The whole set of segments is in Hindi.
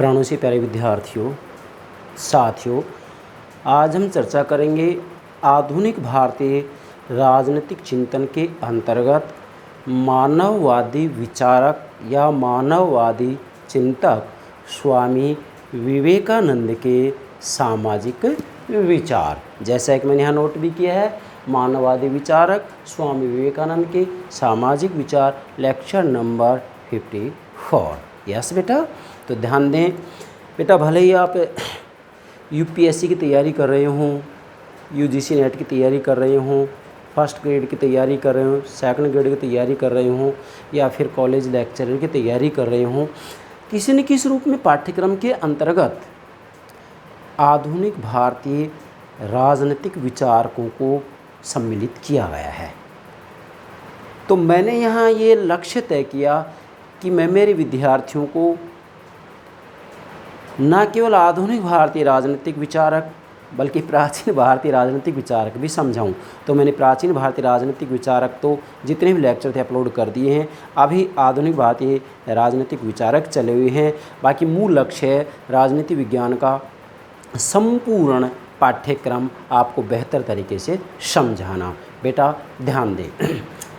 प्राणों से प्यारे विद्यार्थियों, साथियों, आज हम चर्चा करेंगे आधुनिक भारतीय राजनीतिक चिंतन के अंतर्गत मानववादी विचारक या मानववादी चिंतक स्वामी विवेकानंद के सामाजिक विचार। जैसा कि मैंने यहाँ नोट भी किया है, मानववादी विचारक स्वामी विवेकानंद के सामाजिक विचार, लेक्चर नंबर 54। यस बेटा, तो ध्यान दें बेटा, भले ही आप यूपीएससी की तैयारी कर रहे हों, यूजीसी नेट की तैयारी कर रहे हों, फर्स्ट ग्रेड की तैयारी कर रहे हों, सेकंड ग्रेड की तैयारी कर रहे हों, या फिर कॉलेज लेक्चरर की तैयारी कर रहे हों, किसी न किसी रूप में पाठ्यक्रम के अंतर्गत आधुनिक भारतीय राजनीतिक विचारकों को सम्मिलित किया गया है। तो मैंने यहाँ ये लक्ष्य तय किया कि मैं मेरे विद्यार्थियों को न केवल आधुनिक भारतीय राजनीतिक विचारक बल्कि प्राचीन भारतीय राजनीतिक विचारक भी समझाऊं। तो मैंने प्राचीन भारतीय राजनीतिक विचारक तो जितने भी लेक्चर थे अपलोड कर दिए हैं। अभी आधुनिक भारतीय राजनीतिक विचारक चले हुए हैं। बाकी मूल लक्ष्य है राजनीति विज्ञान का संपूर्ण पाठ्यक्रम आपको बेहतर तरीके से समझाना। बेटा ध्यान दें,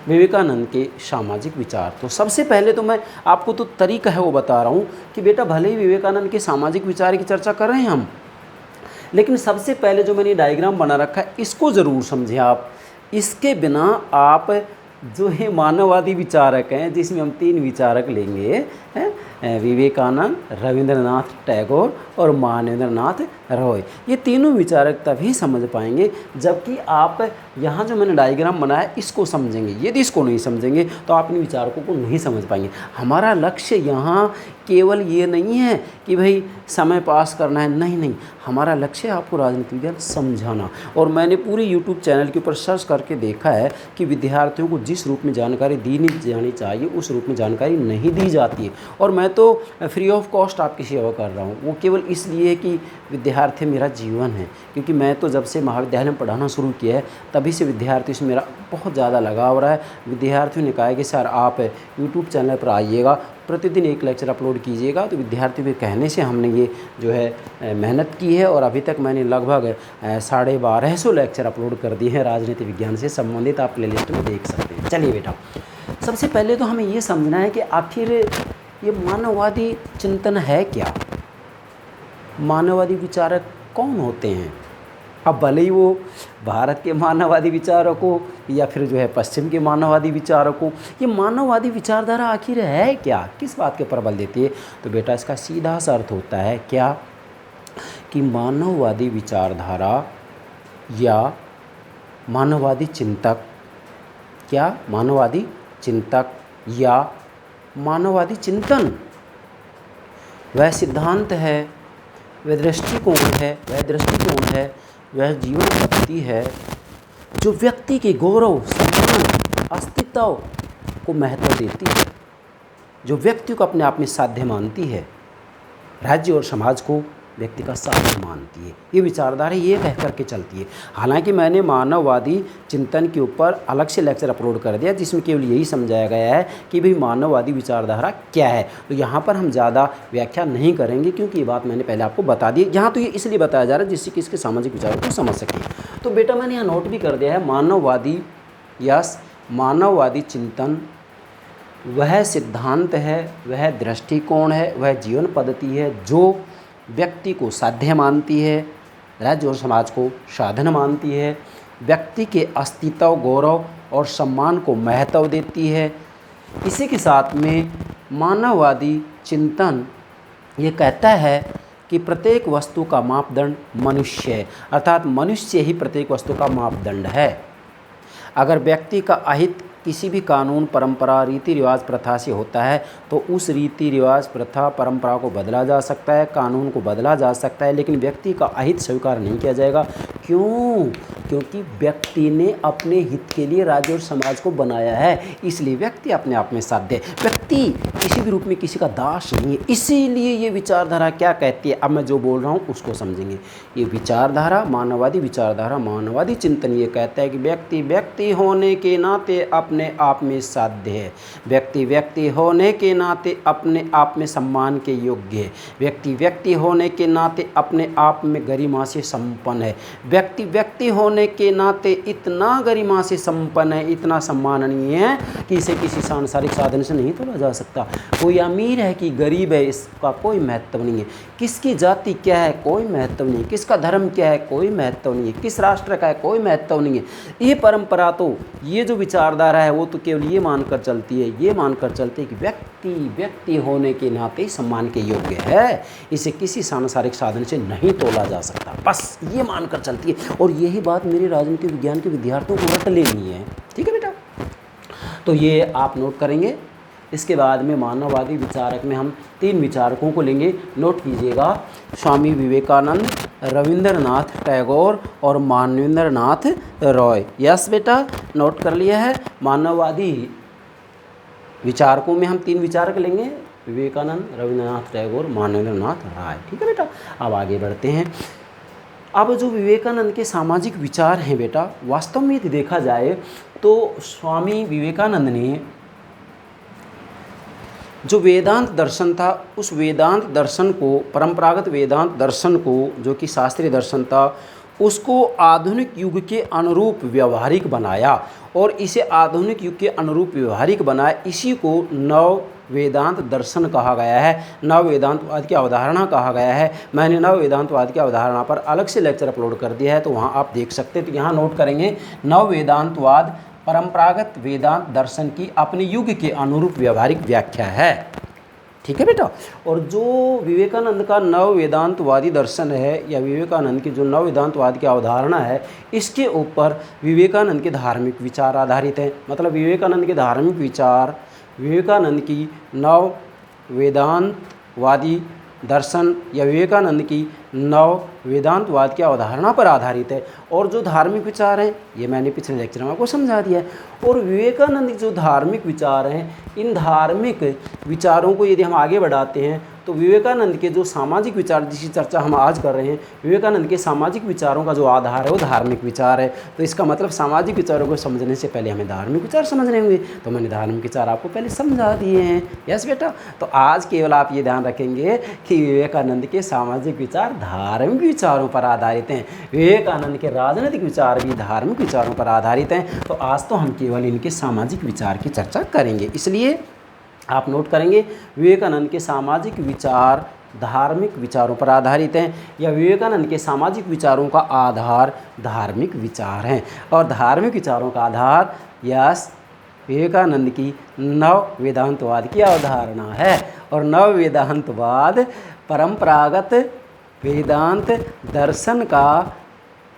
विवेकानंद के सामाजिक विचार। तो सबसे पहले तो मैं आपको तो तरीका है वो बता रहा हूँ कि बेटा भले ही विवेकानंद के सामाजिक विचार की चर्चा कर रहे हैं हम, लेकिन सबसे पहले जो मैंने डायग्राम बना रखा है इसको ज़रूर समझें आप। इसके बिना आप जो है मानववादी विचारक हैं, जिसमें हम 3 विचारक लेंगे हैं, विवेकानंद, रविंद्रनाथ टैगोर और मानवेंद्रनाथ रॉय, ये तीनों विचारक तभी समझ पाएंगे जबकि आप यहाँ जो मैंने डायग्राम बनाया इसको समझेंगे। यदि इसको नहीं समझेंगे तो आप इन विचारकों को नहीं समझ पाएंगे। हमारा लक्ष्य यहाँ केवल ये नहीं है कि भाई समय पास करना है, नहीं, हमारा लक्ष्य है आपको राजनीति विज्ञान समझाना। और मैंने पूरे यूट्यूब चैनल के ऊपर सर्च करके देखा है कि विद्यार्थियों को जिस रूप में जानकारी दी जानी चाहिए उस रूप में जानकारी नहीं दी जाती है। और मैं तो फ्री ऑफ कॉस्ट आपकी सेवा कर रहा हूँ, वो केवल इसलिए कि विद्यार्थी मेरा जीवन है। क्योंकि मैं तो जब से महाविद्यालय में पढ़ाना शुरू किया है तभी से विद्यार्थियों से मेरा बहुत ज़्यादा लगाव रहा है। विद्यार्थियों ने कहा है कि सर आप यूट्यूब चैनल पर आइएगा, प्रतिदिन एक लेक्चर अपलोड कीजिएगा। तो विद्यार्थियों के कहने से हमने ये जो है मेहनत की है और अभी तक मैंने लगभग 1250 लेक्चर अपलोड कर दिए हैं राजनीति विज्ञान से संबंधित। आप प्लेलिस्ट में देख सकते हैं। चलिए बेटा, सबसे पहले तो हमें ये समझना है कि आखिर ये मानववादी चिंतन है क्या, मानववादी विचारक कौन होते हैं। अब भले ही वो भारत के मानववादी विचारक हो या फिर जो है पश्चिम के मानववादी विचारक हो, ये मानववादी विचारधारा आखिर है क्या, किस बात के ऊपर बल देती है। तो बेटा इसका सीधा सा अर्थ होता है क्या कि मानववादी विचारधारा या मानववादी चिंतक, क्या मानववादी चिंतक या मानववादी चिंतन वह सिद्धांत है, वह दृष्टिकोण है, वह जीवन पद्धति है जो व्यक्ति के गौरव, सम्मान, अस्तित्व को महत्व देती है, जो व्यक्ति को अपने आप में साध्य मानती है, राज्य और समाज को व्यक्ति का साध्य मानती है। ये विचारधारा ये कह करके चलती है। हालांकि मैंने मानववादी चिंतन के ऊपर अलग से लेक्चर अपलोड कर दिया जिसमें केवल यही समझाया गया है कि भाई मानववादी विचारधारा क्या है। तो यहाँ पर हम ज़्यादा व्याख्या नहीं करेंगे क्योंकि ये बात मैंने पहले आपको बता दी। यहाँ तो ये इसलिए बताया जा रहा है जिससे कि इसके सामाजिक विचारों को समझ सकें। तो बेटा मैंने यहाँ नोट भी कर दिया है, मानववादी चिंतन वह सिद्धांत है, वह दृष्टिकोण है, वह जीवन पद्धति है जो व्यक्ति को साध्य मानती है, राज्य और समाज को साधन मानती है, व्यक्ति के अस्तित्व, गौरव और सम्मान को महत्व देती है। इसी के साथ में मानववादी चिंतन ये कहता है कि प्रत्येक वस्तु का मापदंड मनुष्य है, अर्थात मनुष्य ही प्रत्येक वस्तु का मापदंड है। अगर व्यक्ति का अहित किसी भी कानून, परंपरा, रीति रिवाज, प्रथा से होता है तो उस रीति रिवाज, प्रथा, परंपरा को बदला जा सकता है, कानून को बदला जा सकता है, लेकिन व्यक्ति का अहित स्वीकार नहीं किया जाएगा। क्यों? क्योंकि व्यक्ति ने अपने हित के लिए राज्य और समाज को बनाया है, इसलिए व्यक्ति अपने आप में साध्य है। व्यक्ति व्यक्ति किसी भी रूप में किसी का दास नहीं है। इसीलिए ये विचारधारा क्या कहती है, अब मैं जो बोल रहा हूँ उसको समझेंगे। ये विचारधारा, मानववादी विचारधारा, मानववादी चिंतन ये कहता है कि व्यक्ति व्यक्ति होने के नाते अपने आप में साध्य है, व्यक्ति व्यक्ति होने के नाते अपने आप में सम्मान के योग्य है, व्यक्ति व्यक्ति होने के नाते अपने आप में गरिमा से संपन्न है, व्यक्ति व्यक्ति होने के नाते इतना गरिमा से संपन्न है, इतना सम्माननीय है कि इसे किसी सांसारिक साधन से नहीं तोला जा सकता। कोई अमीर है कि गरीब है, इसका कोई महत्व नहीं है। किसकी जाति क्या है, कोई महत्व नहीं है। किसका धर्म क्या है, कोई महत्व नहीं है। किस राष्ट्र का है, कोई महत्व नहीं है। ये परंपरा तो, ये जो विचारधारा है वो तो केवल ये मानकर चलती है, ये मानकर चलती है कि व्यक्ति व्यक्ति होने के नाते सम्मान के योग्य है, इसे किसी सांसारिक साधन से नहीं तोला जा सकता, बस ये मानकर चलती है। और यही बात मेरे राजनीति विज्ञान के विद्यार्थियों को रट लेनी है। ठीक है बेटा, तो ये आप नोट करेंगे। इसके बाद में मानववादी विचारक में हम 3 विचारकों को लेंगे, नोट कीजिएगा। स्वामी विवेकानंद, रविंद्रनाथ टैगोर और मानवेंद्रनाथ रॉय। यस बेटा, नोट कर लिया है। मानववादी विचारकों में हम 3 विचारक लेंगे, विवेकानंद, रविंद्रनाथ टैगोर, मानवेंद्रनाथ राय। ठीक है बेटा, अब आगे बढ़ते हैं। अब जो विवेकानंद के सामाजिक विचार हैं बेटा, वास्तव में यदि देखा जाए तो स्वामी विवेकानंद ने जो वेदांत दर्शन था, उस वेदांत दर्शन को, परंपरागत वेदांत दर्शन को, जो कि शास्त्रीय दर्शन था, उसको आधुनिक युग के अनुरूप व्यवहारिक बनाया। और इसे आधुनिक युग के अनुरूप व्यवहारिक बनाया, इसी को नव वेदांत दर्शन कहा गया है, नव वेदांतवाद की अवधारणा कहा गया है। मैंने नव वेदांतवाद की अवधारणा पर अलग से लेक्चर अपलोड कर दिया है, तो वहाँ आप देख सकते हैं। तो यहाँ नोट करेंगे, नव वेदांतवाद परंपरागत वेदांत दर्शन की अपने युग के अनुरूप व्यवहारिक व्याख्या है। ठीक है बेटा, और जो विवेकानंद का नव वेदांतवादी दर्शन है, या विवेकानंद की जो नव वेदांतवाद की अवधारणा है, इसके ऊपर विवेकानंद के धार्मिक विचार आधारित हैं। मतलब विवेकानंद के धार्मिक विचार विवेकानंद की नव वेदांतवादी दर्शन या विवेकानंद की नव वेदांतवाद की अवधारणा पर आधारित है। और जो धार्मिक विचार हैं, ये मैंने पिछले लेक्चर में आपको समझा दिया है। और विवेकानंद के जो धार्मिक विचार हैं, इन धार्मिक विचारों को यदि हम आगे बढ़ाते हैं तो विवेकानंद के जो सामाजिक विचार, जिसकी चर्चा हम आज कर रहे हैं, विवेकानंद के सामाजिक विचारों का जो आधार है वो धार्मिक विचार है। तो इसका मतलब सामाजिक विचारों को समझने से पहले हमें धार्मिक विचार समझने होंगे। तो मैंने धार्मिक विचार आपको पहले समझा दिए हैं। यस बेटा, तो आज केवल आप ये ध्यान रखेंगे कि विवेकानंद के सामाजिक विचार धार्मिक विचारों पर आधारित हैं, विवेकानंद के राजनीतिक विचार भी धार्मिक विचारों पर आधारित हैं। तो आज तो हम केवल इनके सामाजिक विचार की चर्चा करेंगे। इसलिए आप नोट करेंगे, विवेकानंद के सामाजिक विचार धार्मिक विचारों पर आधारित हैं, या विवेकानंद के सामाजिक विचारों का आधार धार्मिक विचार हैं। और धार्मिक विचारों का आधार यस विवेकानंद की नव वेदांतवाद की अवधारणा है। और नव वेदांतवाद परंपरागत वेदांत दर्शन का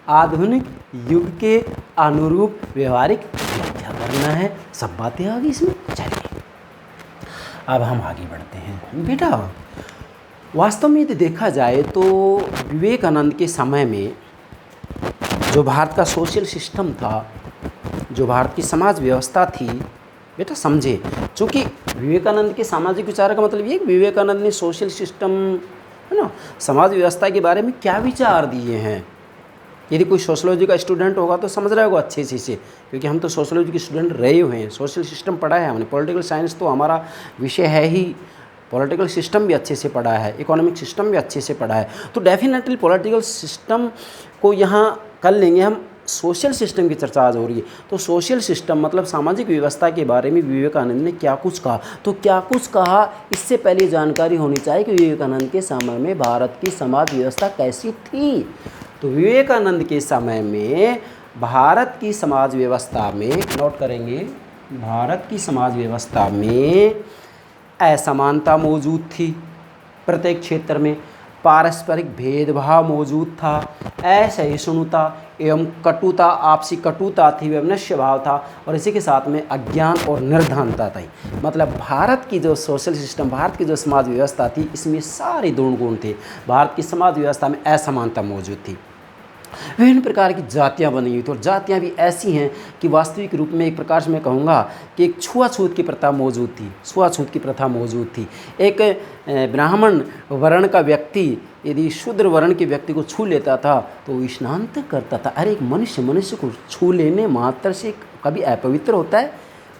आधुनिक युग के अनुरूप व्यवहारिक व्याख्या करना है। सब बातें आ गई इसमें। चलिए अब हम आगे बढ़ते हैं बेटा। वास्तव में यदि देखा जाए तो विवेकानंद के समय में जो भारत का सोशल सिस्टम था, जो भारत की समाज व्यवस्था थी बेटा, समझे, चूँकि विवेकानंद के सामाजिक विचार का मतलब ये कि विवेकानंद ने सोशल सिस्टम, है ना, समाज व्यवस्था के बारे में क्या विचार दिए हैं। यदि कोई सोशोलॉजी का स्टूडेंट होगा तो समझ रहा होगा अच्छे से, क्योंकि हम तो सोशोलॉजी के स्टूडेंट रहे हुए हैं, सोशल सिस्टम पढ़ा है हमने, पॉलिटिकल साइंस तो हमारा विषय है ही, पॉलिटिकल सिस्टम भी अच्छे से पढ़ा है, इकोनॉमिक सिस्टम भी अच्छे से पढ़ा है। तो डेफिनेटली पॉलिटिकल सिस्टम को यहाँ कर लेंगे हम। सोशल सिस्टम की चर्चा आज हो रही है, तो सोशल सिस्टम मतलब सामाजिक व्यवस्था के बारे में विवेकानंद ने क्या कुछ कहा। तो क्या कुछ कहा, इससे पहले जानकारी होनी चाहिए कि विवेकानंद के समय में भारत की समाज व्यवस्था कैसी थी। तो विवेकानंद के समय में भारत की समाज व्यवस्था में, नोट करेंगे, भारत की समाज व्यवस्था में असमानता मौजूद थी, प्रत्येक क्षेत्र में पारस्परिक भेदभाव मौजूद था, असहिष्णुता एवं कटुता, आपसी कटुता थी, वैमनस्य भाव था, और इसी के साथ में अज्ञान और निर्धनता थी। मतलब भारत की जो सोशल सिस्टम, भारत की जो समाज व्यवस्था थी, इसमें सारे गुण थे। भारत की समाज व्यवस्था में असमानता मौजूद थी, विभिन्न प्रकार की जातियाँ बनी हुई थी और जातियाँ भी ऐसी हैं कि वास्तविक रूप में एक प्रकार से मैं कहूँगा कि एक छुआछूत की प्रथा मौजूद थी, छुआछूत की प्रथा मौजूद थी। एक ब्राह्मण वर्ण का व्यक्ति यदि शूद्र वर्ण के व्यक्ति को छू लेता था तो वो स्नान तक करता था। अरे एक मनुष्य को छू लेने मात्र से कभी अपवित्र होता है?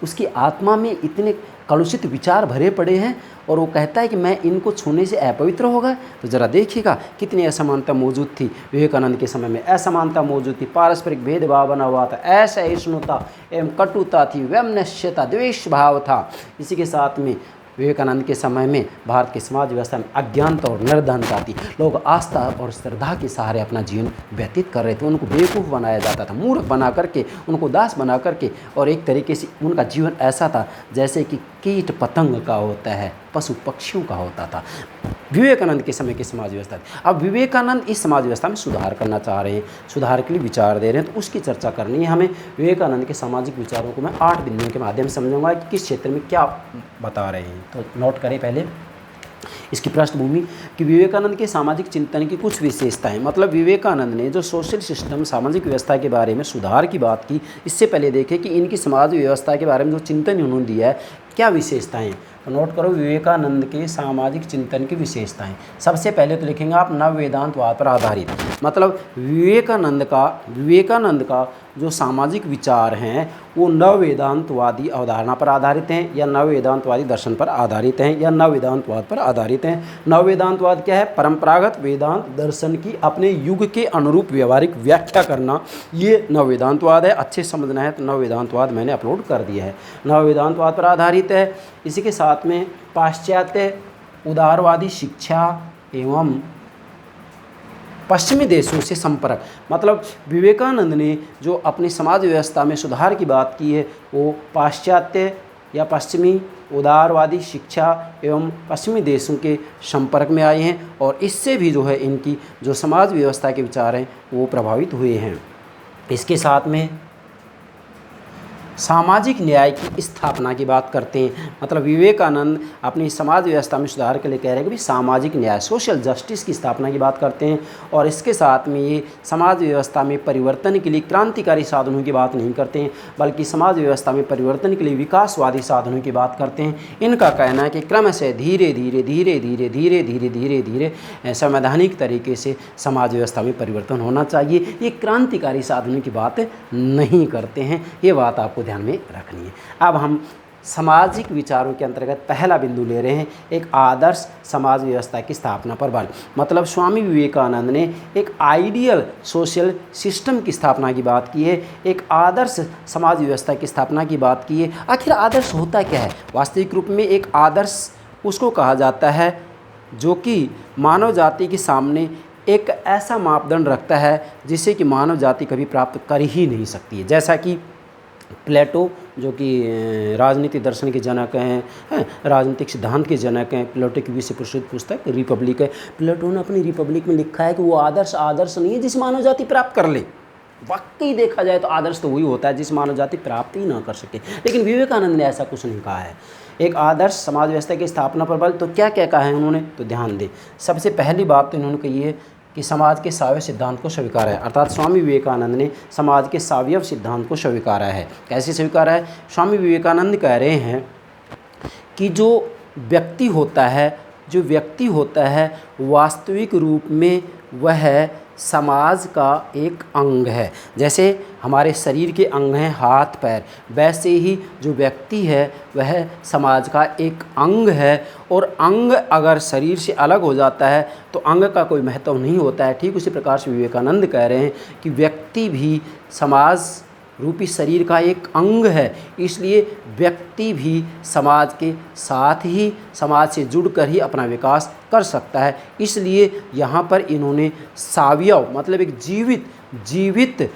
उसकी आत्मा में इतने कलुषित विचार भरे पड़े हैं और वो कहता है कि मैं इनको छूने से अपवित्र होगा। तो ज़रा देखिएगा कितनी असमानता मौजूद थी। विवेकानंद के समय में असमानता मौजूद थी, पारस्परिक भेदभाव बना हुआ था, असहिष्णुता एवं कटुता थी, वैमनस्यता, द्वेष भाव था। इसी के साथ में विवेकानंद के समय में भारत की समाज व्यवस्था में अज्ञानता और निर्धनता थी। लोग आस्था और श्रद्धा के सहारे अपना जीवन व्यतीत कर रहे थे। उनको बेवकूफ़ बनाया जाता था, मूर्ख बना करके, उनको दास बना करके, और एक तरीके से उनका जीवन ऐसा था जैसे कि कीट पतंग का होता है, पशु पक्षियों का होता था। विवेकानंद के समय की समाज व्यवस्था थी। अब विवेकानंद इस समाज व्यवस्था में सुधार करना चाह रहे हैं, सुधार के लिए विचार दे रहे हैं, तो उसकी चर्चा करनी है हमें। विवेकानंद के सामाजिक विचारों को मैं 8 बिंदुओं के माध्यम से समझाऊंगा कि किस क्षेत्र में क्या बता रहे हैं। तो नोट करें पहले इसकी पृष्ठभूमि कि विवेकानंद के सामाजिक चिंतन की कुछ विशेषताएं, मतलब विवेकानंद ने जो सोशल सिस्टम, सामाजिक व्यवस्था के बारे में सुधार की बात की, इससे पहले देखें कि इनकी समाज व्यवस्था के बारे में जो चिंतन उन्होंने दिया है क्या विशेषताएं। तो नोट करो विवेकानंद के सामाजिक चिंतन की विशेषताएं। सबसे पहले तो लिखेंगे आप नव वेदांतवाद पर आधारित, मतलब विवेकानंद का जो सामाजिक विचार हैं वो नव वेदांतवादी अवधारणा पर आधारित हैं, या नव वेदांतवादी दर्शन पर आधारित हैं, या नव वेदांतवाद पर आधारित हैं। नव वेदांतवाद क्या है? परंपरागत वेदांत दर्शन की अपने युग के अनुरूप व्यवहारिक व्याख्या करना, ये नव वेदांतवाद है। अच्छे समझना है तो नव वेदांतवाद मैंने अपलोड कर दिया है। नव वेदांतवाद पर आधारित है। इसी के साथ में पाश्चात्य उदारवादी शिक्षा एवं पश्चिमी देशों से संपर्क, मतलब विवेकानंद ने जो अपनी समाज व्यवस्था में सुधार की बात की है वो पाश्चात्य या पश्चिमी उदारवादी शिक्षा एवं पश्चिमी देशों के संपर्क में आए हैं, और इससे भी जो है इनकी जो समाज व्यवस्था के विचार हैं वो प्रभावित हुए हैं। इसके साथ में सामाजिक न्याय की स्थापना की बात करते हैं, मतलब विवेकानंद अपनी समाज व्यवस्था में सुधार के लिए कह रहे हैं कि भाई सामाजिक न्याय, सोशल जस्टिस की स्थापना की बात करते हैं, और इसके साथ में ये समाज व्यवस्था में परिवर्तन के लिए क्रांतिकारी साधनों की बात नहीं करते हैं, बल्कि समाज व्यवस्था में परिवर्तन के लिए विकासवादी साधनों की बात करते हैं। इनका कहना है कि क्रमशः धीरे धीरे संवैधानिक तरीके से समाज व्यवस्था में परिवर्तन होना चाहिए। ये क्रांतिकारी साधनों की बात नहीं करते हैं, ये बात आपको ध्यान में रखनी है। अब हम सामाजिक विचारों के अंतर्गत पहला बिंदु ले रहे हैं, एक आदर्श समाज व्यवस्था की स्थापना पर बल, मतलब स्वामी विवेकानंद ने एक आइडियल सोशल सिस्टम की स्थापना की बात की है, एक आदर्श समाज व्यवस्था की स्थापना की बात की है। आखिर आदर्श होता क्या है? वास्तविक रूप में एक आदर्श उसको कहा जाता है जो कि मानव जाति के सामने एक ऐसा मापदंड रखता है जिसे कि मानव जाति कभी प्राप्त कर ही नहीं सकती है। जैसा कि प्लेटो जो कि राजनीति दर्शन के जनक हैं, राजनीतिक सिद्धांत के जनक हैं, प्लेटो की विश्व प्रसिद्ध पुस्तक रिपब्लिक है। प्लेटो ने अपनी रिपब्लिक में लिखा है कि वो आदर्श नहीं है जिस मानव जाति प्राप्त कर ले। वाकई देखा जाए तो आदर्श तो वही होता है जिस मानव जाति प्राप्त ही ना कर सके, लेकिन विवेकानंद ने ऐसा कुछ नहीं कहा है। एक आदर्श समाज व्यवस्था की स्थापना पर बल, तो क्या क्या कहा है उन्होंने, तो ध्यान दें। सबसे पहली बात तो इन्होंने कही है कि समाज के सावयव सिद्धांत को स्वीकारा है, अर्थात स्वामी विवेकानंद ने समाज के सावयव सिद्धांत को स्वीकारा है। कैसे स्वीकारा है? स्वामी विवेकानंद कह रहे हैं कि जो व्यक्ति होता है वास्तविक रूप में वह समाज का एक अंग है। जैसे हमारे शरीर के अंग हैं हाथ पैर, वैसे ही जो व्यक्ति है वह समाज का एक अंग है, और अंग अगर शरीर से अलग हो जाता है तो अंग का कोई महत्व नहीं होता है। ठीक उसी प्रकार से विवेकानंद कह रहे हैं कि व्यक्ति भी समाज रूपी शरीर का एक अंग है, इसलिए व्यक्ति भी समाज के साथ ही समाज से जुड़कर ही अपना विकास कर सकता है। इसलिए यहाँ पर इन्होंने सावयव मतलब एक जीवित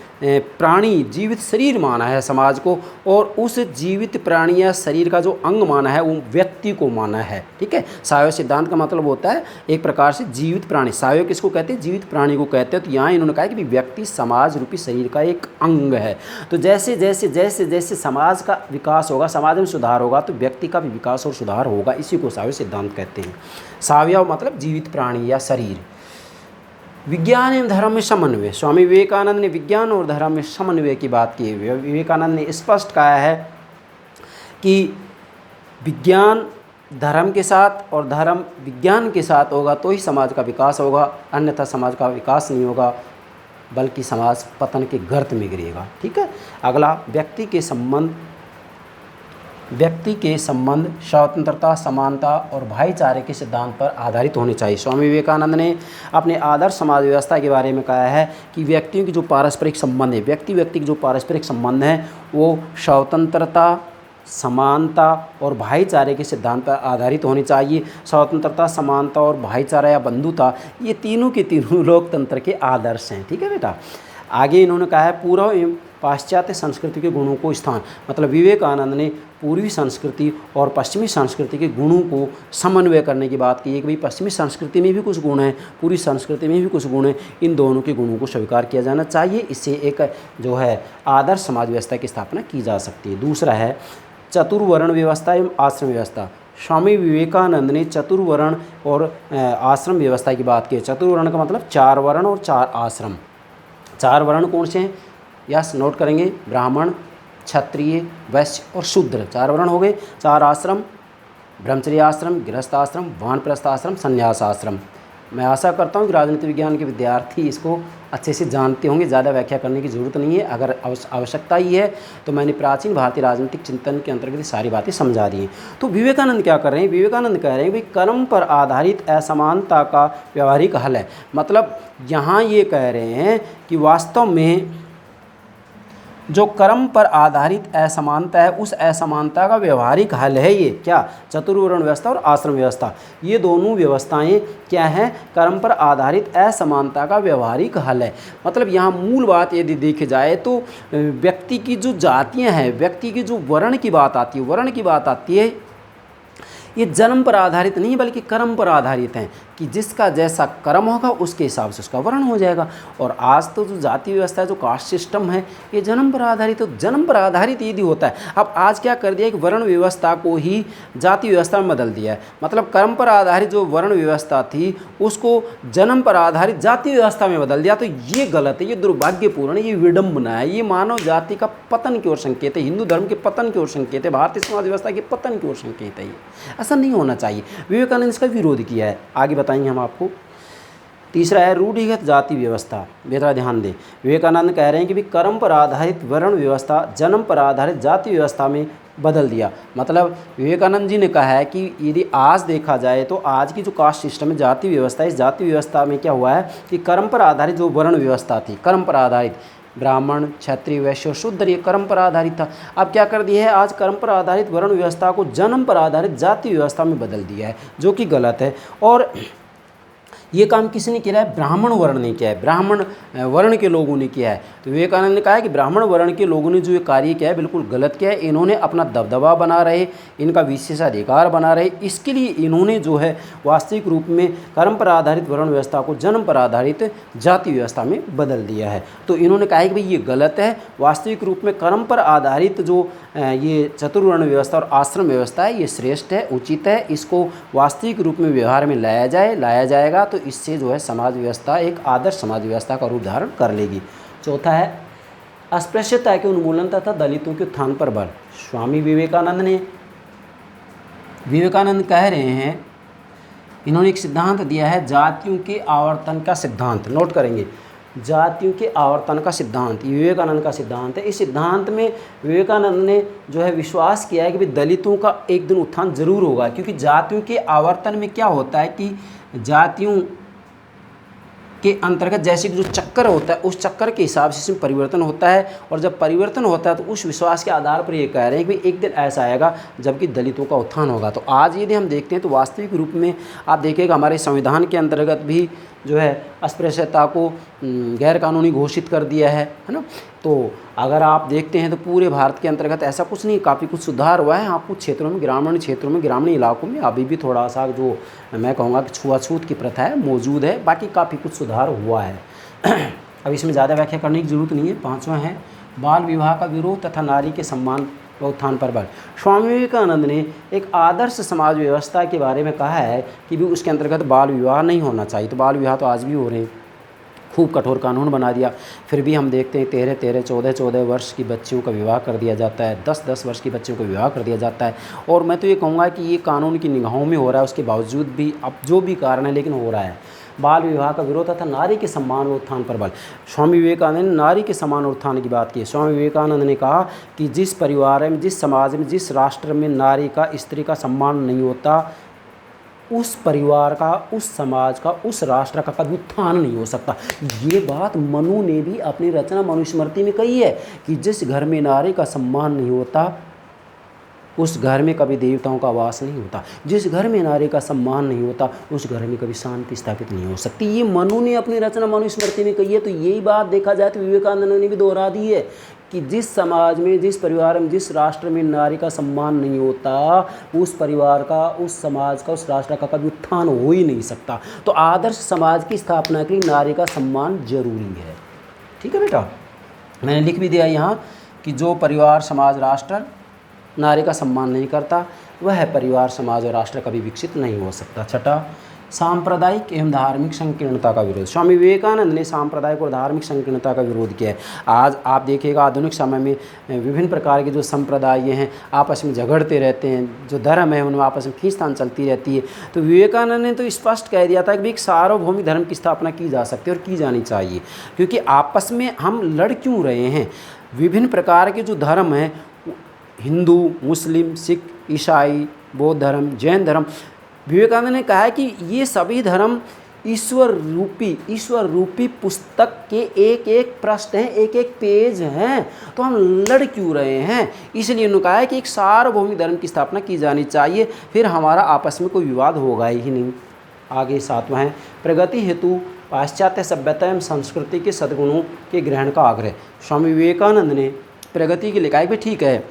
प्राणी, जीवित शरीर माना है समाज को, और उस जीवित प्राणी या शरीर का जो अंग माना है वो व्यक्ति को माना है। ठीक है, सावयव सिद्धांत का मतलब होता है एक प्रकार से जीवित प्राणी। सावयव किसको कहते हैं? जीवित प्राणी को कहते हैं। तो यहाँ इन्होंने कहा कि व्यक्ति समाज रूपी शरीर का एक अंग है। तो जैसे जैसे समाज का विकास होगा, समाज में सुधार होगा, तो व्यक्ति का भी विकास और सुधार होगा। इसी को सावयव सिद्धांत कहते हैं। सावयव मतलब जीवित प्राणी या शरीर। विज्ञान एवं धर्म में समन्वय। स्वामी विवेकानंद ने विज्ञान और धर्म में समन्वय की बात की है। विवेकानंद ने स्पष्ट कहा है कि विज्ञान धर्म के साथ और धर्म विज्ञान के साथ होगा तो ही समाज का विकास होगा, अन्यथा समाज का विकास नहीं होगा बल्कि समाज पतन के गर्त में गिरेगा। ठीक है। अगला, व्यक्ति के संबंध स्वतंत्रता, समानता और भाईचारे के सिद्धांत पर आधारित होने चाहिए। स्वामी विवेकानंद ने अपने आदर्श समाज व्यवस्था के बारे में कहा है कि व्यक्तियों की जो पारस्परिक संबंध है, व्यक्ति के जो पारस्परिक संबंध हैं वो स्वतंत्रता, समानता और भाईचारे के सिद्धांत पर आधारित होनी चाहिए। स्वतंत्रता, समानता और भाईचारा या बंधुता, ये तीनों के तीनों लोकतंत्र के आदर्श हैं। ठीक है बेटा। आगे इन्होंने कहा है पूर्व एवं पाश्चात्य संस्कृति के गुणों को स्थान, मतलब विवेकानंद ने पूर्वी संस्कृति और पश्चिमी संस्कृति के गुणों को समन्वय करने की बात की है कि भाई पश्चिमी संस्कृति में भी कुछ गुण हैं, पूरी संस्कृति में भी कुछ गुण हैं, इन दोनों के गुणों को स्वीकार किया जाना चाहिए। इससे एक जो है आदर्श समाज व्यवस्था की स्थापना की जा सकती है। दूसरा है चतुर्वर्ण व्यवस्था एवं आश्रम व्यवस्था। स्वामी विवेकानंद ने चतुर्वर्ण और आश्रम व्यवस्था की बात की। चतुर्वर्ण का मतलब 4 वर्ण और 4 आश्रम। 4 वर्ण कौन से हैं? यस, नोट करेंगे, ब्राह्मण, क्षत्रिय, वैश्य और शूद्र, 4 वर्ण हो गए। 4 आश्रम, ब्रह्मचर्य आश्रम, गृहस्थ आश्रम, वानप्रस्थ आश्रम, संन्यास आश्रम। मैं आशा करता हूँ कि राजनीति विज्ञान के विद्यार्थी इसको अच्छे से जानते होंगे, ज़्यादा व्याख्या करने की ज़रूरत नहीं है। अगर आवश्यकता ही है तो मैंने प्राचीन भारतीय राजनीतिक चिंतन के अंतर्गत सारी बातें समझा दी हैं। तो विवेकानंद क्या कर रहे हैं? विवेकानंद कह रहे हैं भाई कर्म पर आधारित असमानता का व्यवहारिक हल है। मतलब यहाँ ये कह रहे हैं कि वास्तव में जो कर्म पर आधारित असमानता है, उस असमानता का व्यवहारिक हल है ये क्या? चतुर्वर्ण व्यवस्था और आश्रम व्यवस्था। ये दोनों व्यवस्थाएं क्या हैं? कर्म पर आधारित असमानता का व्यवहारिक हल है। मतलब यहाँ मूल बात यदि देखी जाए तो व्यक्ति की जो जातियाँ हैं, व्यक्ति की जो वर्ण की बात आती है, ये जन्म पर आधारित नहीं बल्कि कर्म पर आधारित हैं कि जिसका जैसा कर्म होगा उसके हिसाब से उसका वर्ण हो जाएगा। और आज तो जो जाति व्यवस्था है, जो कास्ट सिस्टम है, ये जन्म पर आधारित, तो जन्म पर आधारित यदि होता है। अब आज क्या कर दिया कि वर्ण व्यवस्था को ही जाति व्यवस्था में बदल दिया है। मतलब कर्म पर आधारित जो वर्ण व्यवस्था थी उसको जन्म पर आधारित जाति व्यवस्था में बदल दिया। तो ये गलत है, ये दुर्भाग्यपूर्ण है, ये विडम्बना है, ये मानव जाति का पतन की ओर संकेत है, हिंदू धर्म के पतन की ओर संकेत है, भारतीय समाज व्यवस्था के पतन की ओर संकेत है। ये ऐसा नहीं होना चाहिए। विवेकानंद इसका विरोध किया है, आगे बताएंगे हम आपको। तीसरा है रूढ़िगत जाति व्यवस्था। बेटा ध्यान दें, विवेकानंद कह रहे हैं कि भी कर्म पर आधारित वर्ण व्यवस्था जन्म पर आधारित जाति व्यवस्था में बदल दिया। मतलब विवेकानंद जी ने कहा है कि यदि आज देखा जाए तो आज की जो कास्ट सिस्टम है, जाति व्यवस्था, इस जाति व्यवस्था में क्या हुआ है कि कर्म पर आधारित जो वर्ण व्यवस्था थी, कर्म पर आधारित ब्राह्मण, क्षत्रिय, वैश्य और शूद्र, ये कर्म पर आधारित था। अब क्या कर दिया है, आज कर्म पर आधारित वर्ण व्यवस्था को जन्म पर आधारित जाति व्यवस्था में बदल दिया है, जो कि गलत है। और ये काम किसने किया है? ब्राह्मण वर्ण ने किया है, ब्राह्मण वर्ण के लोगों ने किया है। तो विवेकानंद ने कहा है कि ब्राह्मण वर्ण के लोगों ने जो ये कार्य किया है बिल्कुल गलत किया है। इन्होंने अपना दबदबा बना रहे, इनका विशेषाधिकार बना रहे, इसके लिए इन्होंने जो है वास्तविक रूप में कर्म पर आधारित वर्ण व्यवस्था को जन्म पर आधारित जाति व्यवस्था में बदल दिया है। तो इन्होंने कहा है कि भाई ये गलत है, वास्तविक रूप में कर्म पर आधारित जो ये चतुर्वर्ण व्यवस्था और आश्रम व्यवस्था है, ये श्रेष्ठ है, उचित है, इसको वास्तविक रूप में व्यवहार में लाया जाएगा तो इससे जो है समाज व्यवस्था एक आदर्श समाज व्यवस्था का रूप धारण कर लेगी। चौथा है अस्पृश्यता के उन्मूलन तथा दलितों के उत्थान पर बल। स्वामी विवेकानंद कह रहे हैं, इन्होंने एक सिद्धांत दिया है जातियों के आवर्तन का सिद्धांत। नोट करेंगे, जातियों के आवर्तन का सिद्धांत, ये विवेकानंद का सिद्धांत है। इस सिद्धांत में विवेकानंद ने जो है विश्वास किया है कि दलितों का एक दिन उत्थान जरूर होगा, क्योंकि जातियों के आवर्तन में क्या होता है कि जातियों के अंतर्गत जैसे कि जो चक्कर होता है उस चक्कर के हिसाब से इसमें परिवर्तन होता है। और जब परिवर्तन होता है तो उस विश्वास के आधार पर ये कह रहे हैं कि एक दिन ऐसा आएगा जबकि दलितों का उत्थान होगा। तो आज यदि हम देखते हैं तो वास्तविक रूप में आप देखिएगा हमारे संविधान के अंतर्गत भी जो है अस्पृश्यता को गैर कानूनी घोषित कर दिया है ना। तो अगर आप देखते हैं तो पूरे भारत के अंतर्गत ऐसा कुछ नहीं, काफ़ी कुछ सुधार हुआ है। हाँ, कुछ क्षेत्रों में, ग्रामीण क्षेत्रों में, ग्रामीण इलाकों में अभी भी थोड़ा सा जो मैं कहूँगा कि छुआछूत की प्रथा है मौजूद है, बाकी काफ़ी कुछ सुधार हुआ है। अब इसमें ज़्यादा व्याख्या करने की जरूरत नहीं है। पाँचवां है बाल विवाह का विरोध तथा नारी के सम्मान व उत्थान पर बल। स्वामी विवेकानंद ने एक आदर्श समाज व्यवस्था के बारे में कहा है कि भी उसके अंतर्गत बाल विवाह नहीं होना चाहिए। तो बाल विवाह तो आज भी हो रहे हैं, खूब कठोर कानून बना दिया, फिर भी हम देखते हैं 13-13, 14-14 वर्ष की बच्चियों का विवाह कर दिया जाता है, 10-10 वर्ष की बच्चियों का विवाह कर दिया जाता है। और मैं तो ये कहूँगा कि ये कानून की निगाहों में हो रहा है, उसके बावजूद भी अब जो भी कारण है लेकिन हो रहा है। बाल विवाह का विरोध तथा नारी के सम्मान व उत्थान पर बल। स्वामी विवेकानंद ने नारी के सम्मान और उत्थान की बात की। स्वामी विवेकानंद ने कहा कि जिस परिवार में, जिस समाज में, जिस राष्ट्र में नारी का, स्त्री का सम्मान नहीं होता, उस परिवार का, उस समाज का, उस राष्ट्र का कभी उत्थान नहीं हो सकता। ये बात मनु ने भी अपनी रचना मनुस्मृति में कही है कि जिस घर में नारी का सम्मान नहीं होता, उस घर में कभी देवताओं का वास नहीं होता। जिस घर में नारी का सम्मान नहीं होता, उस घर में कभी शांति स्थापित नहीं हो सकती। ये मनु ने अपनी रचना मनुस्मृति में कही है। तो यही बात देखा जाए तो विवेकानंद ने भी दोहरा दी है कि जिस समाज में, जिस परिवार में, जिस राष्ट्र में नारी का सम्मान नहीं होता, उस परिवार का, उस समाज का, उस राष्ट्र का कभी उत्थान हो ही नहीं सकता। तो आदर्श समाज की स्थापना के लिए नारी का सम्मान जरूरी है। ठीक है बेटा, मैंने लिख भी दिया यहाँ कि जो परिवार, समाज, राष्ट्र नारी का सम्मान नहीं करता, वह परिवार, समाज और राष्ट्र कभी विकसित नहीं हो सकता। छठा, सांप्रदायिक एवं धार्मिक संकीर्णता का विरोध। स्वामी विवेकानंद ने सांप्रदायिक और धार्मिक संकीर्णता का विरोध किया है। आज आप देखिएगा आधुनिक समय में विभिन्न प्रकार के जो संप्रदाय हैं आपस में झगड़ते रहते हैं, जो धर्म है उनमें आपस में खींचतान चलती रहती है। तो विवेकानंद ने तो स्पष्ट कह दिया था कि एक सार्वभौमिक धर्म की स्थापना की जा सकती है और की जानी चाहिए, क्योंकि आपस में हम लड़ क्यों रहे हैं। विभिन्न प्रकार के जो धर्म हैं, हिंदू, मुस्लिम, सिख, ईसाई, बौद्ध धर्म, जैन धर्म, विवेकानंद ने कहा है कि ये सभी धर्म ईश्वर रूपी पुस्तक के एक एक पृष्ठ हैं, एक एक पेज हैं। तो हम लड़ क्यों रहे हैं। इसलिए उन्होंने कहा है कि एक सार्वभौमिक धर्म की स्थापना की जानी चाहिए, फिर हमारा आपस में कोई विवाद होगा ही नहीं। आगे सातवां है, प्रगति हेतु पाश्चात्य सभ्यता एवं संस्कृति के सद्गुणों के ग्रहण का आग्रह। स्वामी विवेकानंद ने प्रगति के लिए कहा कि ठीक है,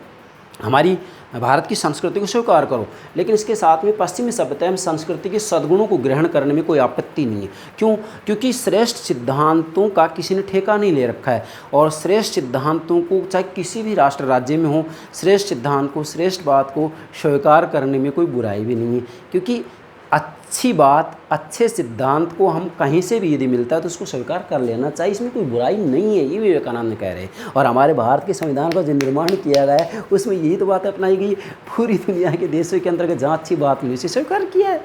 हमारी भारत की संस्कृति को स्वीकार करो, लेकिन इसके साथ में पश्चिमी सभ्यता एवं संस्कृति के सद्गुणों को ग्रहण करने में कोई आपत्ति नहीं है। क्यों? क्योंकि श्रेष्ठ सिद्धांतों का किसी ने ठेका नहीं ले रखा है, और श्रेष्ठ सिद्धांतों को चाहे किसी भी राष्ट्र राज्य में हो, श्रेष्ठ सिद्धांत को, श्रेष्ठ बात को स्वीकार करने में कोई बुराई भी नहीं है। क्योंकि अच्छी बात, अच्छे सिद्धांत को हम कहीं से भी यदि मिलता है तो उसको स्वीकार कर लेना चाहिए, इसमें कोई बुराई नहीं है। ये विवेकानंद कह रहे हैं। और हमारे भारत के संविधान का जो निर्माण किया गया है उसमें यही तो बात अपनाई गई, पूरी दुनिया के देशों के अंतर्गत जहाँ अच्छी बात मिली उसे स्वीकार किया है।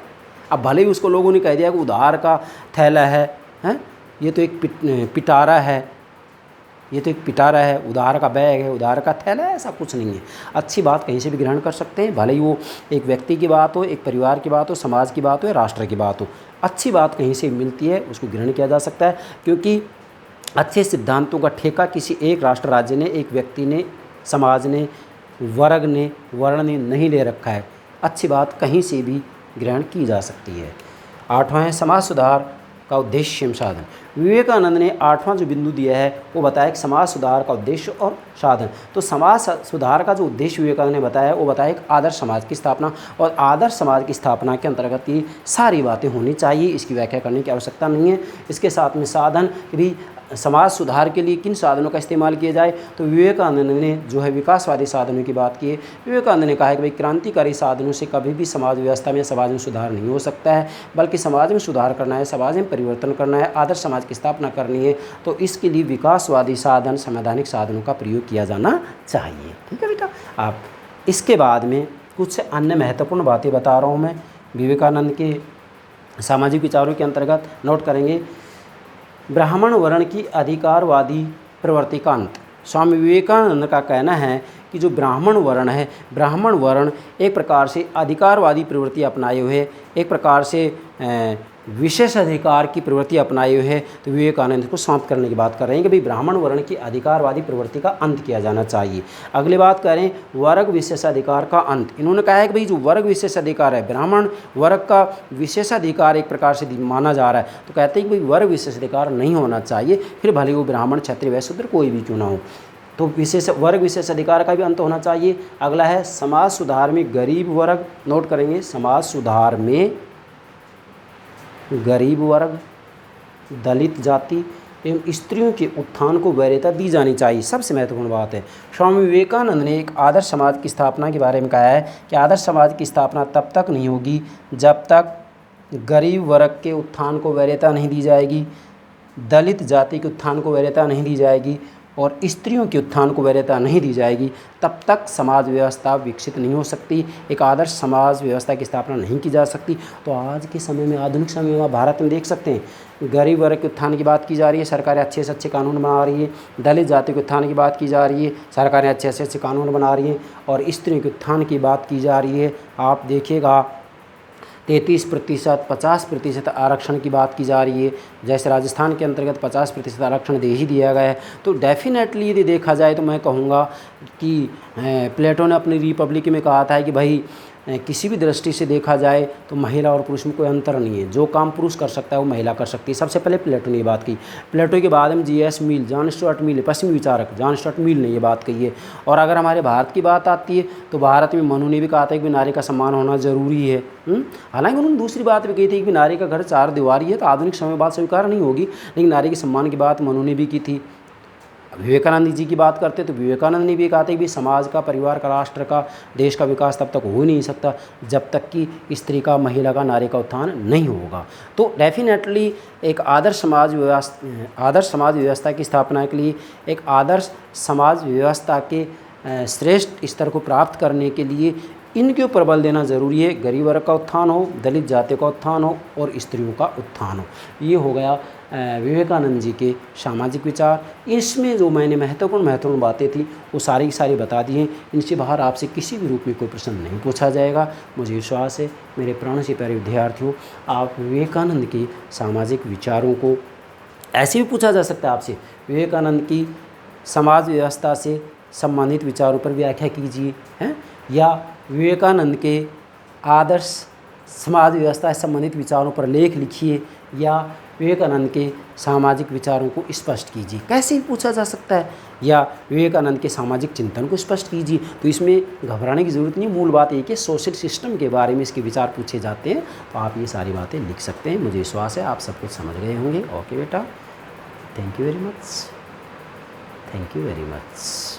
अब भले ही उसको लोगों ने कह दिया कि उधार का थैला है, ये तो एक पिटारा है, ये तो एक पिटारा है, उधार का बैग है, उधार का थैला है, ऐसा कुछ नहीं है। अच्छी बात कहीं से भी ग्रहण कर सकते हैं, भले ही वो एक व्यक्ति की बात हो, एक परिवार की बात हो, समाज की बात हो या राष्ट्र की बात हो। अच्छी बात कहीं से मिलती है, उसको ग्रहण किया जा सकता है, क्योंकि अच्छे सिद्धांतों का ठेका किसी एक राष्ट्र राज्य ने, एक व्यक्ति ने, समाज ने, वर्ग ने, वर्ण ने नहीं ले रखा है। अच्छी बात कहीं से भी ग्रहण की जा सकती है। आठवां है, समाज सुधार का उद्देश्य एवं साधन। विवेकानंद ने आठवां जो बिंदु दिया है वो बताया कि समाज सुधार का उद्देश्य और साधन। तो समाज सुधार का जो उद्देश्य विवेकानंद ने बताया वो बताया एक आदर्श समाज की स्थापना, और आदर्श समाज की स्थापना के अंतर्गत ये सारी बातें होनी चाहिए, इसकी व्याख्या करने की आवश्यकता नहीं है। इसके साथ में साधन भी, समाज सुधार के लिए किन साधनों का इस्तेमाल किया जाए, तो विवेकानंद ने जो है विकासवादी साधनों की बात की है। विवेकानंद ने कहा है कि भाई क्रांतिकारी साधनों से कभी भी समाज व्यवस्था में, समाज में सुधार नहीं हो सकता है, बल्कि समाज में सुधार करना है, समाज में परिवर्तन करना है, आदर्श समाज की स्थापना करनी है, तो इसके लिए विकासवादी साधन, संवैधानिक साधनों का प्रयोग किया जाना चाहिए। ठीक है बेटा। आप इसके बाद में कुछ अन्य महत्वपूर्ण बातें बता रहा हूँ मैं विवेकानंद के सामाजिक विचारों के अंतर्गत। नोट करेंगे, ब्राह्मण वर्ण की अधिकारवादी प्रवृत्ति का अंत। स्वामी विवेकानंद का कहना है कि जो ब्राह्मण वर्ण है, ब्राह्मण वर्ण एक प्रकार से अधिकारवादी प्रवृत्ति अपनाए हुए, एक प्रकार से विशेष अधिकार की प्रवृत्ति अपनाए हुए है। तो विवेकानंद को समाप्त करने की बात कर रहे हैं कि भाई ब्राह्मण वर्ण की अधिकारवादी प्रवृत्ति का अंत किया जाना चाहिए। अगली बात कह रहे हैं वर्ग विशेषाधिकार का अंत। इन्होंने कहा है कि भाई जो वर्ग विशेषाधिकार है, ब्राह्मण वर्ग का विशेषाधिकार एक प्रकार से माना जा रहा है, तो कहते हैं कि भाई वर्ग विशेषाधिकार नहीं होना चाहिए, फिर भले वो ब्राह्मण, क्षत्रिय, वैश्य, शूद्र कोई भी क्यों ना हो। तो वर्ग विशेषाधिकार का भी अंत होना चाहिए। अगला है समाज सुधार में गरीब वर्ग। नोट करेंगे, समाज सुधार में गरीब वर्ग, दलित जाति एवं स्त्रियों के उत्थान को वरीयता दी जानी चाहिए। सबसे महत्वपूर्ण बात है, स्वामी विवेकानंद ने एक आदर्श समाज की स्थापना के बारे में कहा है कि आदर्श समाज की स्थापना तब तक नहीं होगी जब तक गरीब वर्ग के उत्थान को वरीयता नहीं दी जाएगी, दलित जाति के उत्थान को वरीयता नहीं दी जाएगी और स्त्रियों के उत्थान को वरीयता नहीं दी जाएगी, तब तक समाज व्यवस्था विकसित नहीं हो सकती, एक आदर्श समाज व्यवस्था की स्थापना नहीं की जा सकती। तो आज के समय में, आधुनिक समय में भारत में देख सकते हैं, गरीब वर्ग के उत्थान की बात की जा रही है, सरकारें अच्छे से अच्छे कानून बना रही है। दलित जाति के उत्थान की बात की जा रही है, सरकारें अच्छे से अच्छे कानून बना रही हैं। और स्त्रियों के उत्थान की बात की जा रही है। आप देखिएगा 33%, 50% आरक्षण की बात की जा रही है। जैसे राजस्थान के अंतर्गत 50% आरक्षण दे ही दिया गया है। तो डेफिनेटली यदि देखा जाए तो मैं कहूँगा कि प्लेटो ने अपनी रिपब्लिक में कहा था कि भाई किसी भी दृष्टि से देखा जाए तो महिला और पुरुष में कोई अंतर नहीं है, जो काम पुरुष कर सकता है वो महिला कर सकती है। सबसे पहले प्लेटो ने ये बात की। प्लेटो के बाद में जीएस मिल, जॉन स्टुअर्ट मिल, पश्चिमी विचारक जॉन स्टुअर्ट मिल ने ये बात कही है। और अगर हमारे भारत की बात आती है तो भारत में मनु ने भी कहा था कि नारी का सम्मान होना ज़रूरी है। हालांकि उन्होंने दूसरी बात भी कही थी कि नारी का घर चार दीवारी है, तो आधुनिक समय बात स्वीकार नहीं होगी, लेकिन नारी के सम्मान की बात मनु ने भी की थी। विवेकानंद जी की बात करते तो विवेकानंद ने भी कहा था कि समाज का, परिवार का, राष्ट्र का, देश का विकास तब तक हो ही नहीं सकता जब तक कि स्त्री का, महिला का, नारी का उत्थान नहीं होगा। तो डेफिनेटली एक आदर्श समाज व्यवस्था की स्थापना के लिए, एक आदर्श समाज व्यवस्था के श्रेष्ठ स्तर को प्राप्त करने के लिए इनके ऊपर बल देना ज़रूरी है। गरीब वर्ग का उत्थान हो, दलित जाति का उत्थान हो और स्त्रियों का उत्थान हो। ये हो गया विवेकानंद जी के सामाजिक विचार। इसमें जो मैंने महत्वपूर्ण बातें थी वो सारी की सारी बता दी हैं। इनसे बाहर आपसे किसी भी रूप में कोई प्रश्न नहीं पूछा जाएगा। मुझे विश्वास है मेरे प्राण से प्यारे विद्यार्थियों, आप विवेकानंद के सामाजिक विचारों को ऐसे भी पूछा जा सकता है आपसे, विवेकानंद की समाज व्यवस्था से संबंधित विचारों पर व्याख्या कीजिए, हैं, या विवेकानंद के आदर्श समाज व्यवस्था से संबंधित विचारों पर लेख लिखिए, या विवेकानंद के सामाजिक विचारों को स्पष्ट कीजिए, कैसे भी पूछा जा सकता है, या विवेकानंद के सामाजिक चिंतन को स्पष्ट कीजिए। तो इसमें घबराने की ज़रूरत नहीं। मूल बात एक है, सोशल सिस्टम के बारे में इसके विचार पूछे जाते हैं, तो आप ये सारी बातें लिख सकते हैं। मुझे विश्वास है आप सब कुछ समझ गए होंगे। ओके बेटा, thank you very much, thank you very much.